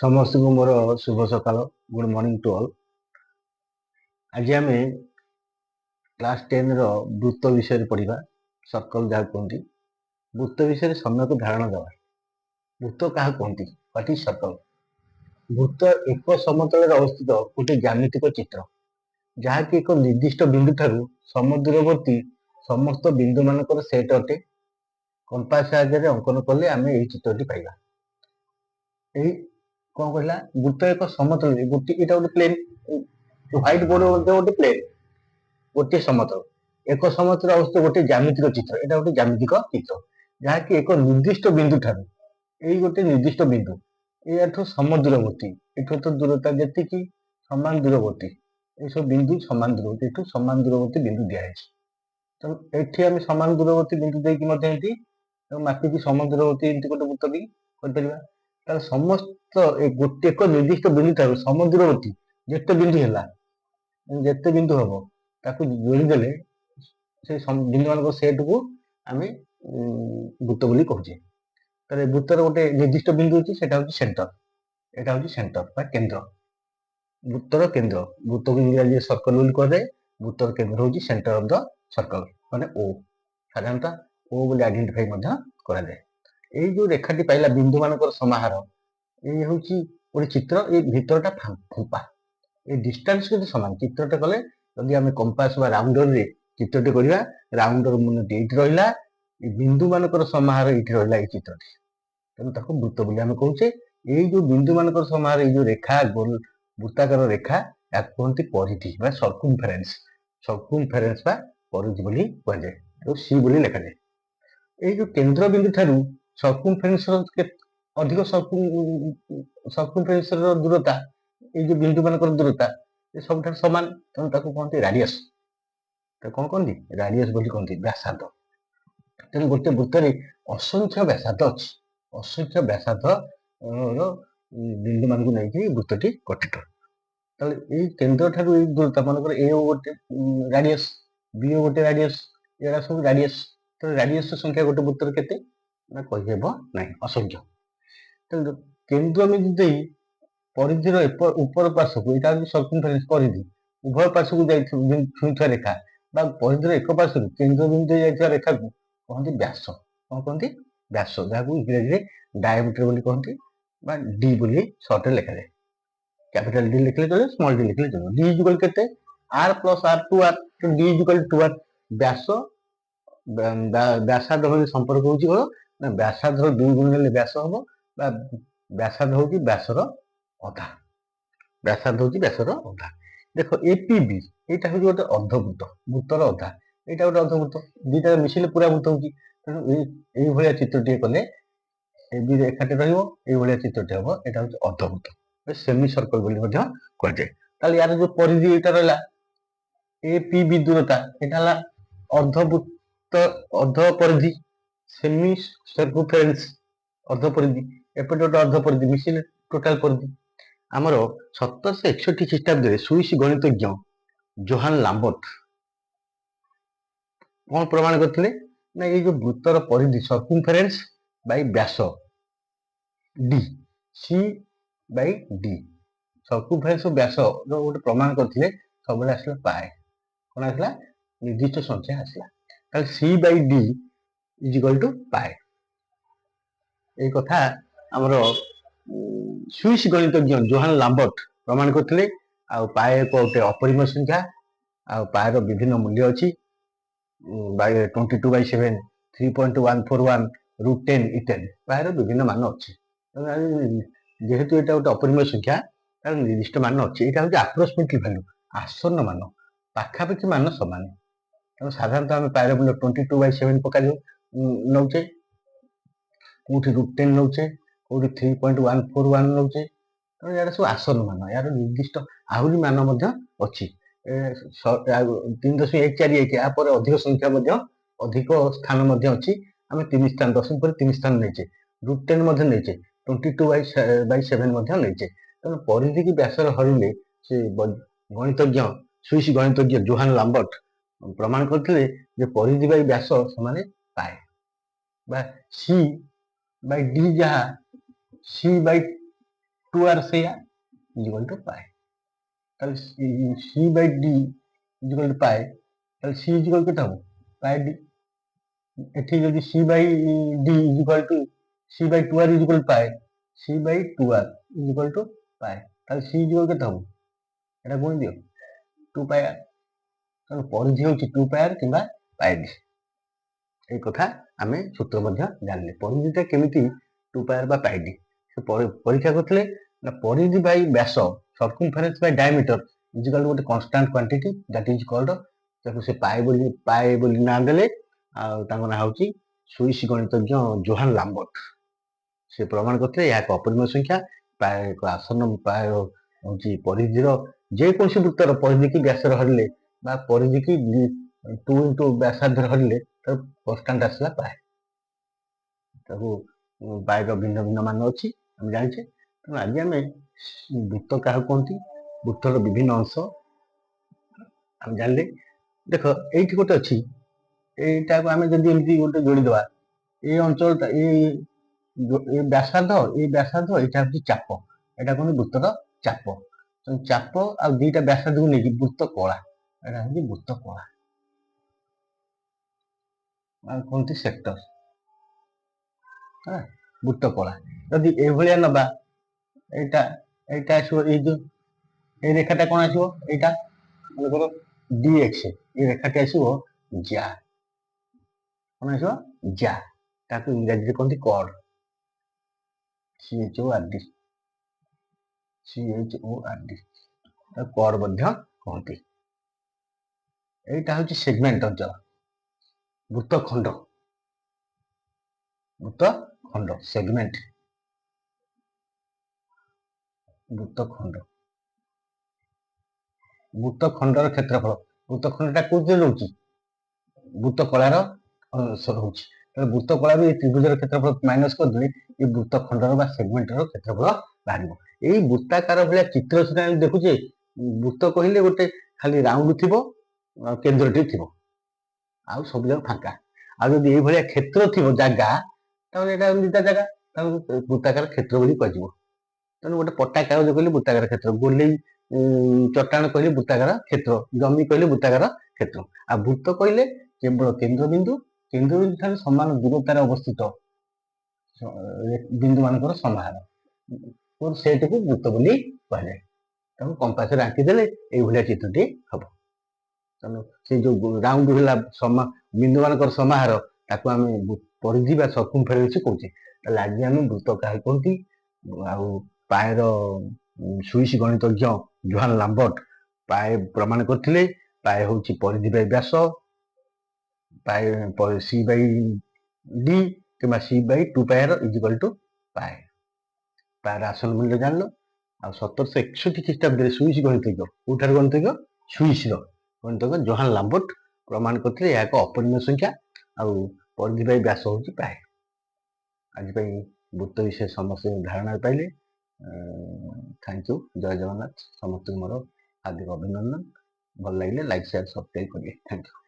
ସମସ୍ତଙ୍କୁ ମୋର ଶୁଭ ସକାଳ। Good morning to all. ଆଜି ଆମେ କ୍ଲାସ୍ 10 ର ବୃତ୍ତ ବିଷୟରେ ପଢିବା। ସର୍କଲ ଯାହାକୁ କୁହନ୍ତି। ବୃତ୍ତ ବିଷୟରେ ସମ୍ୟକ ଧାରଣା ଦେବା। ବୃତ୍ତ କାହାକୁ କୁହନ୍ତି? What is circle? ବୃତ୍ତ ଏକ ସମତଳରେ ଅବସ୍ଥିତ ଗୋଟେ ଜ୍ୟାମିତିକ ଚିତ୍ର, ଯାହାକି ଏକ ନିର୍ଦ୍ଦିଷ୍ଟ ବିନ୍ଦୁ ଠାରୁ ସମଦୂରବର୍ତ୍ତୀ ସମସ୍ତ ବିନ୍ଦୁ ମାନଙ୍କର ସେଟ୍ ଅଟେ। କମ୍ପାସ ସାହାଯ୍ୟରେ ଅଙ୍କନ କଲେ ଆମେ ଏହି ଚିତ୍ରଟି ପାଇବା। ଏହି କଣ କହିଲା? ବୃତ୍ତ ଏକ ସମତଳରେ ଏଇଟା ଗୋଟେ ପ୍ଲେନ୍, ହ୍ୱାଇଟ୍ ବୋର୍ଡ ମଧ୍ୟ ଗୋଟେ ପ୍ଲେନ୍, ଗୋଟିଏ ସମତଳ। ଏକ ସମତଳରେ ଅବସ୍ଥିତ ଗୋଟେ ଜ୍ୟାମିତିକ ଚିତ୍ର, ଏଇଟା ଗୋଟେ ଜ୍ୟାମିତିକ ଚିତ୍ର, ଯାହାକି ଏକ ନିର୍ଦ୍ଦିଷ୍ଟ ବିନ୍ଦୁ ଠାରୁ, ଏଇ ଗୋଟେ ନିର୍ଦ୍ଦିଷ୍ଟ ବିନ୍ଦୁ, ଏହାଠୁ ସମଦୂରବର୍ତ୍ତୀ, ଏଠୁ ତ ଦୂରତା ଯେତିକି ସମାନ ଦୂରବର୍ତ୍ତୀ, ଏସବୁ ବିନ୍ଦୁ ସମାନ ଦୂରବର୍ତ୍ତୀ, ଏଠୁ ସମାନ ଦୂରବର୍ତ୍ତୀ ବିନ୍ଦୁ ଦିଆଯାଇଛି। ତ ଏଠି ଆମେ ସମାନ ଦୂରବର୍ତ୍ତୀ ବିନ୍ଦୁ ଦେଇକି ମଧ୍ୟ ଏମିତି ମାପିକି ସମାନ ଦୂରବର୍ତ୍ତୀ ଏମିତି ଗୋଟେ ବୃତ୍ତ ବି କରିପାରିବା। ତାହେଲେ ସମସ୍ତ ଏକ ନିର୍ଦ୍ଦିଷ୍ଟ ବିନ୍ଦୁ ଠାରୁ ସମଦୂରବର୍ତ୍ତୀ ଯେତେ ବିନ୍ଦୁ ହେଲା, ଯେତେ ବିନ୍ଦୁ ହବ, ତାକୁ ଯୋଡ଼ିଦେଲେ ସେ ବିନ୍ଦୁ ମାନଙ୍କ ସେଟକୁ ଆମେ ବୃତ୍ତ ବୋଲି କହୁଛେ। ତାହେଲେ ବୃତ୍ତର ଗୋଟେ ନିର୍ଦ୍ଦିଷ୍ଟ ବିନ୍ଦୁ ଅଛି, ସେଟା ହଉଛି ସେଣ୍ଟର। ଏଟା ହଉଛି ସେଣ୍ଟର ବା କେନ୍ଦ୍ର, ବୃତ୍ତର କେନ୍ଦ୍ର। ବୃତ୍ତକୁ ଇଂରାଜୀରେ ସର୍କଲ ବୋଲି କୁହାଯାଏ। ବୃତ୍ତର କେନ୍ଦ୍ର ହଉଛି ସେଣ୍ଟର ଅଫ ଦ ସର୍କଲ, ମାନେ ଓ। ସାଧାରଣତଃ ଓ ବୋଲି ଆଇଡେଣ୍ଟିଫାଇ ମଧ୍ୟ କରାଯାଏ। ଏଇ ଯୋଉ ରେଖାଟି ପାଇଲା ବିନ୍ଦୁ ମାନଙ୍କର ସମାହାର, ଏଇ ହଉଛି ଗୋଟେ ଚିତ୍ର। ଏଇ ଭିତରଟା ଫମ୍ପା, ଏଇ ଡିଷ୍ଟାନ୍ସ କେତେ ସମାନ। ଚିତ୍ରଟା କଲେ ଯଦି ଆମେ କମ୍ପାସ ବା ରାଉଣ୍ଡରରେ ଚିତ୍ରଟି କରିବା, ରାଉଣ୍ଡର ମୁନଟି ଏଇଠି ରହିଲା, ଏ ବିନ୍ଦୁ ମାନଙ୍କର ସମାହାର ଏଇଠି ରହିଲା ଏଇ ଚିତ୍ରଟି, ତେଣୁ ତାକୁ ବୃତ୍ତ ବୋଲି ଆମେ କହୁଛେ। ଏଇ ଯୋଉ ବିନ୍ଦୁ ମାନଙ୍କର ସମାହାର, ଏଇ ଯୋଉ ରେଖା, ବୃତ୍ତାକାର ରେଖା, ଏହାକୁ କୁହନ୍ତି ପରିଧି ବା ସର୍କୁମ୍ଫେରେନ୍ସ। ସର୍କୁମ୍ଫେରେନ୍ସ ବା ପରିଧି ବୋଲି କୁହାଯାଏ, ଆଉ ସି ବୋଲି ଲେଖାଯାଏ। ଏଇ ଯୋଉ କେନ୍ଦ୍ର ବିନ୍ଦୁ ଠାରୁ ସର୍କୁମ୍ଫେରେନ୍ସର ଅଧିକ ସର୍କୁମ୍ଫେରେନ୍ସର ଦୂରତା, ଏଇ ଯୋଉ ବିନ୍ଦୁ ମାନଙ୍କର ଦୂରତା ଏ ସବୁଠାରୁ ସମାନ, ତେଣୁ ତାକୁ କହନ୍ତି ରାଡିୟସ୍। ତାକୁ କଣ କହନ୍ତି? ରାଡିୟସ୍ ବୋଲି କହନ୍ତି, ବ୍ୟାସାର୍ଦ୍ଧ। ତେଣୁ ଗୋଟେ ବୃତ୍ତରେ ଅସଂଖ୍ୟ ବ୍ୟାସାର୍ଦ୍ଧ ଅଛି। ଅସଂଖ୍ୟ ବ୍ୟାସାର୍ଦ୍ଧ ର ବିନ୍ଦୁ ମାନଙ୍କୁ ନେଇକି ବୃତ୍ତଟି ଗଠିତ। ତାହେଲେ ଏଇ କେନ୍ଦ୍ର ଠାରୁ ଏଇ ଦୂରତା, ମନେକର ଏ ଗୋଟେ ରାଡିୟସ୍, ବି ଗୋଟେ ରାଡିୟସ୍, ଏଗୁଡ଼ା ସବୁ ରାଡିୟସ୍। ତାହେଲେ ରାଡିୟସ୍ ସଂଖ୍ୟା ଗୋଟେ ବୃତ୍ତରେ କେତେ ନା କହିହେବ ନାହିଁ, ଅସଂଖ୍ୟ। ତେଣୁ କେନ୍ଦ୍ରବିନ୍ଦୁ ଦେଇ ପରିଧିର ଉପର ପାର୍ଶ୍ୱକୁ, ଏଇଟା ହଉଛି ସର୍କୁମ୍ଫେରେନ୍ସ, ପରିଧି, ଉଭୟ ପାର୍ଶ୍ୱକୁ ଛୁଇଁଥିବା ରେଖା ବା ପରିଧିର ଏକ ପାର୍ଶ୍ୱରୁ କେନ୍ଦ୍ରବିନ୍ଦୁ ଦେଇ ଯାଇଥିବା ରେଖାକୁ କହନ୍ତି ବ୍ୟାସ। କଣ କହନ୍ତି? ବ୍ୟାସ, ଯାହାକୁ ଇଂରାଜୀରେ ଡାୟାମିଟର ବୋଲି କହନ୍ତି ବା ଡି ବୋଲି ସର୍ଟରେ ଲେଖାଯାଏ। କ୍ୟାପିଟାଲ ଡି ଲେଖିଲେ ଚଳିବ, ସ୍ମଲ ଡି ଲେଖିଲେ ଚଳିବ। ଡି ଇଜୁକାଲ କେତେ? ଆର୍ ପ୍ଲସ୍ ଆର୍ ଟୁ ଆର୍, ଡି ଇଜୁକାଲ ଟୁ ଆର୍। ବ୍ୟାସ ବ୍ୟାସାର୍ଦ୍ଧ ଭଳି ସମ୍ପର୍କ ହଉଛି କଣ ନା, ବ୍ୟାସାର୍ଦ୍ଧର 2 ଗୁଣ ନେଲେ ବ୍ୟାସ ହବ, ବା ବ୍ୟାସାର୍ଦ୍ଧ ହଉଛି ବ୍ୟାସର ଅଧା। ବ୍ୟାସାର୍ଦ୍ଧ ହଉଛି ବ୍ୟାସର ଅଧା। ଦେଖ ଏପିବି, ଏଇଟା ହଉଛି ଗୋଟେ ଅର୍ଦ୍ଧବୃତ୍ତ, ବୃତ୍ତର ଅଧା। ଏଇଟା ଗୋଟେ ଅର୍ଦ୍ଧବୃତ୍ତ, ଦିଟା ମିଶିଲେ ପୁରା ବୃତ୍ତ ହଉଛି। ତେଣୁ ଏଇଭଳିଆ ଚିତ୍ରଟିଏ କଲେ ଏ ବି ରେଖାଟି ରହିବ, ଏଇଭଳିଆ ଚିତ୍ରଟି ହବ, ଏଇଟା ହଉଛି ଅର୍ଦ୍ଧବୃତ୍ତ, ସେମି ସର୍କଲ ବୋଲି ମଧ୍ୟ କୁହାଯାଏ। ତାହେଲେ ୟାର ଯୋଉ ପରିଧି ଏଇଟା ରହିଲା, ଏ ପି ବି ଦୂରତା, ଏଇଟା ହେଲା ଅର୍ଦ୍ଧବୃତ୍ତ, ଅର୍ଦ୍ଧ ପରିଧି, ସେମି ସର୍କୁମ୍ଫେରେନ୍ସ, ଅର୍ଦ୍ଧ ପରିଧି। ଏପଟେ ଗୋଟେ ଅର୍ଦ୍ଧ ପରିଧି, ମିଶିଲେ ଟୋଟାଲ ପରିଧି। ଆମର 1761 ଖ୍ରୀଷ୍ଟାବ୍ଦରେ ସୁଇସ୍ ଗଣିତଜ୍ଞ ଜୋହାନ ଲାମ୍ବର୍ଟ କଣ ପ୍ରମାଣ କରିଥିଲେ ନା, ଏଇ ଯୋଉ ବୃତ୍ତର ପରିଧି ସର୍କୁମ୍ଫେରେନ୍ସ ବାଇ ବ୍ୟାସ, ଡି, ସି ବାଇ ଡି, ସର୍କୁମ୍ଫେରେନ୍ସ ଓ ବ୍ୟାସ ର ଗୋଟେ ପ୍ରମାଣ କରିଥିଲେ। ସବୁବେଳେ ଆସିଲା ପାଏ, କଣ ଆସିଲା? ନିର୍ଦ୍ଦିଷ୍ଟ ସଂଖ୍ୟା ଆସିଲା। ତାହେଲେ C by D is equal to pi. ଏଇ କଥା ଆମର ସୁଇସ୍ ଗଣିତଜ୍ଞ ଜୋହାନ ଲାମ୍ବର୍ଟ ପ୍ରମାଣ କରିଥିଲେ। ଆଉ ପାଏ ଏକ ଗୋଟେ ଅପରିମେୟ ସଂଖ୍ୟା, ଆଉ ପାଏର ବିଭିନ୍ନ ମୂଲ୍ୟ ଅଛି। 22/7, 3.141, √10 ଇତ୍ୟାଦି ପାଏର ବିଭିନ୍ନ ମାନ ଅଛି। ଯେହେତୁ ଏଇଟା ଗୋଟେ ଅପରିମେୟ ସଂଖ୍ୟା, ତାର ନିର୍ଦ୍ଦିଷ୍ଟ ମାନ ଅଛି। ଏଇଟା ହଉଛି ଆପ୍ରୋକ୍ସିମେଟଲି ଭ୍ୟାଲୁ, ଆସନ୍ନ ମାନ, ପାଖାପାଖି ମାନ ସମାନ। ତେଣୁ ସାଧାରଣତଃ ଆମେ ପାଏର ମୂଲ୍ୟ 22/7 ପକାଯାଉ ନଉଛେ, କୋଉଠି √10 ନଉଛେ, କୋଉଠି 3.141 ନଉଛେ। ତେଣୁ ଏହାର ସବୁ ଆସନ୍ନ ମାନ, ଏହାର ନିର୍ଦ୍ଦିଷ୍ଟ ଆହୁରି ମାନ ମଧ୍ୟ ଅଛି। 3.141, ଏହାପରେ ଅଧିକ ସଂଖ୍ୟା ମଧ୍ୟ, ଅଧିକ ସ୍ଥାନ ମଧ୍ୟ ଅଛି। ଆମେ 3 ସ୍ଥାନ, 10 ପରେ 3 ସ୍ଥାନ ନେଇଛେ, √10 ମଧ୍ୟ ନେଇଛେ, 22/7 ମଧ୍ୟ ନେଇଛେ। ତେଣୁ ପରିଧି କି ବ୍ୟାସର ହରିଲେ ସେ ଗଣିତଜ୍ଞ, ସୁଇସ୍ ଗଣିତଜ୍ଞ ଜୋହାନ ଲାମ୍ବର୍ଟ ପ୍ରମାଣ କରିଥିଲେ ଯେ ପରିଧି ବାଇ ବ୍ୟାସ ସମାନେ ପାଏ, ବା ସି ବାଇ ଡି, ଯାହା ସି ବାଇ 2r ସେଇଆ ଇଜିକାଲ ଟୁ ପାଏ। তাহলে c by d equal to পাଏ, তাহলে c ইজিকাল কেତେ হব পাଏ d। এটি যদি c by d equal to c by 2r equal পাଏ, c by 2r equal to পাଏ, তাহলে c ইজিকাল কেতে হব এটা গুଣି দিও 2 পাଏ r। তাহলে ପରିধି ହେଉଛି 2 ପାଏ r କିମ୍ବା ପାଏ d। এই କଥା ଆମେ ସୂତ୍ର ମଧ୍ୟ ଜାଣିଲେ। ପରିଧିଟା କେମିତି 2 ପାଏ r ବା ପାଏ d ସେ ପରୀକ୍ଷା କରିଥିଲେ ନା ପରିଧି ବାଇ ବ୍ୟାସ circumference by diameter ଇଜିକାଲ ଗୋଟେ constant quantity that is called, ତାକୁ ସେ ପାଏ ବୋଲି ନାଁ ଦେଲେ। ଆଉ ତାଙ୍କ ନାଁ ହେଉଛି ସୁଇସ ଗଣିତଜ୍ଞ ଜୋହାନ ଲାମ୍ବର୍ଟ। ସେ ପ୍ରମାଣ କରିଥିଲେ ଏହା ଏକ ଅପରିମେୟ ସଂଖ୍ୟା, ପାଏ ଏକ ଆସନ୍ନ ପାଏ ହେଉଛି ପରିଧିର ଯେକୌଣସି ବୃତ୍ତର ପରିଧି କି ବ୍ୟାସରେ ହରିଲେ ବା ପରିଧି କି 2 ଇଣ୍ଟୁ ବ୍ୟାସାର୍ଦ୍ଧରେ ହରିଲେ ତାକୁ କନଷ୍ଟାଣ୍ଟ ଆସିଲା ପାଏ। ତାକୁ ପାଏର ଭିନ୍ନ ଭିନ୍ନ ମାନ ଅଛି ଆମେ ଜାଣିଛେ। ତେଣୁ ଆଜି ଆମେ ବୃତ୍ତ କାହାକୁ କୁହନ୍ତି, ବୃତ୍ତର ବିଭିନ୍ନ ଅଂଶ ଆମେ ଜାଣିଲେ। ଦେଖ ଏଇଠି ଗୋଟେ ଅଛି, এইটাକୁ ଆମେ ଯଦି ଏମିତି ଗୋଟେ ଯୋଡ଼ିଦେବା, এই ଅଞ୍ଚଳଟା এই ବ୍ୟାସାର୍ଦ୍ଧ ଏଇଟା ହେଉଛି ଚାପ, ଏଇଟା କୁହନ୍ତି ବୃତ୍ତର ଚାପ। ଚାପ ଆଉ ଦିଟା ବ୍ୟାସାର୍ଦ୍ଧକୁ ନେଇକି ବୃତ୍ତ କଳା, ଏଇଟା ହେଉଛି ବୃତ୍ତ କଳା କୁହନ୍ତି ସେକ୍ଟର। ବୃତ୍ତ କଳା ଯଦି ଏଇଭଳିଆ ନବା, এইটা ଆସିବ, ଏଇ ଯୋଉ এই ରେଖାଟା କଣ ଆସିବ, এইଟା ମନେକର dx, এই ରେଖାଟି ଆସିବ ଯା, କଣ ଆସିବ ଯା, ତାକୁ ଇଂରାଜୀରେ କହନ୍ତି କର୍ଡ, CHORD, ତାକୁ କର୍ଡ ମଧ୍ୟ କହନ୍ତି। এইটা ହେଉଛି ସେଗମେଣ୍ଟ ଅଞ୍ଚଳ, ବୃତ୍ତଖଣ୍ଡ ସେଗମେଣ୍ଟ, ବୃତ୍ତଖଣ୍ଡର କ୍ଷେତ୍ରଫଳ। ବୃତ୍ତଖଣ୍ଡଟା କୋଉଥିରେ ରହୁଛି, ବୃତ୍ତ କଳାର ଅଂଶ ରହୁଛି। ତାହେଲେ ବୃତ୍ତ କଳାରୁ এই ତ୍ରିଭୁଜର କ୍ଷେତ୍ରଫଳ ମାଇନସ କରିଦେଲେ এই ବୃତ୍ତଖଣ୍ଡର ବା ସେଗମେଣ୍ଟର କ୍ଷେତ୍ରଫଳ ବାହାରିବ। ଏଇ ବୃତ୍ତାକାର ଭଳିଆ ଚିତ୍ର ସେଟା ଆମେ ଦେଖୁଛେ। ବୃତ୍ତ କହିଲେ ଗୋଟେ ଖାଲି ରାଉଣ୍ଡ ଥିବ, କେନ୍ଦ୍ରଟି ଥିବ, ଆଉ ସବୁ ଯାକ ଫାଙ୍କା। ଆଉ ଯଦି ଏଇଭଳିଆ କ୍ଷେତ୍ର ଥିବ ଜାଗା, ତାହେଲେ ଏଇଟା ଦୁଇଟା ଜାଗା, ତାକୁ ବୃତ୍ତାକାର କ୍ଷେତ୍ର ବୋଲି କୁହାଯିବ। ତେଣୁ ଗୋଟେ ପଟ୍ଟା କାଗଜ କହିଲେ ବୃତ୍ତାକାର କ୍ଷେତ୍ର, ଗୋଲେଇ ଚଟାଣ କହିଲେ ବୃତ୍ତାକାର କ୍ଷେତ୍ର, ଜମି କହିଲେ ବୃତ୍ତାକାର କ୍ଷେତ୍ର। ଆଉ ବୃତ୍ତ କହିଲେ କେବଳ କେନ୍ଦ୍ରବିନ୍ଦୁ ଠାରୁ ସମାନ ଦୂରତାରେ ଅବସ୍ଥିତ ବିନ୍ଦୁ ମାନଙ୍କର ସମାହାର, ସେଇଟାକୁ ବୃତ୍ତ ବୋଲି କୁହାଯାଏ। ତାକୁ କମ୍ପାସରେ ଆଙ୍କିଦେଲେ ଏଇଭଳିଆ ଚିତ୍ରଟି ହବ। ତେଣୁ ସେଇ ଯୋଉ ରାଉଣ୍ଡ ହେଲା ବିନ୍ଦୁ ମାନଙ୍କର ସମାହାର, ତାକୁ ଆମେ ପରିଧି ବା ସର୍କମଫରେନ୍ସ କହୁଛେ। ତାହେଲେ ଆଜି ଆମେ ବୃତ୍ତ କାହାକୁ କୁହନ୍ତି, ଆଉ ପାଏର ସୁଇସ ଗଣିତଜ୍ଞ ଜୋହାନ ଲାମ୍ବର୍ଟ ପାଏ ପ୍ରମାଣ କରିଥିଲେ। ପାଏ ହେଉଛି ପରିଧି ବାଇ ବ୍ୟାସ, ପାଏ c ବାଇ d କିମ୍ବା c ବାଇ 2 ପାଏ r ଇଜିକାଲ ଟୁ ପାଏ। ପାଏର ଆସନ ମୂଲ୍ୟ ଜାଣିଲ। ଆଉ 1761 ଖ୍ରୀଷ୍ଟାବ୍ଦରେ ସୁଇସ ଗଣିତଜ୍ଞ, କୋଉଠାରୁ ଗଣିତଜ୍ଞ, ସୁଇସର ଗଣିତଜ୍ଞ ଜୋହାନ ଲାମ୍ବର୍ଟ ପ୍ରମାଣ କରିଥିଲେ ଏହା ଏକ ଅପରିମେୟ ସଂଖ୍ୟା, ଆଉ ପରିଧି ବାଇ ବ୍ୟାସ ହେଉଛି ପାଏ। ଆଜି ପାଇଁ ବୃତ୍ତ ବିଷୟରେ ସମସ୍ତେ ଧାରଣା ପାଇଲେ। ଥ୍ୟାଙ୍କ ୟୁ, ଜୟ ଜଗନ୍ନାଥ। ସମସ୍ତଙ୍କୁ ମୋର ହାର୍ଦ୍ଦିକ ଅଭିନନ୍ଦନ। ଭଲ ଲାଗିଲେ ଲାଇକ୍ ସେୟାର ସବସ୍କ୍ରାଇବ କରିବେ। Thank you.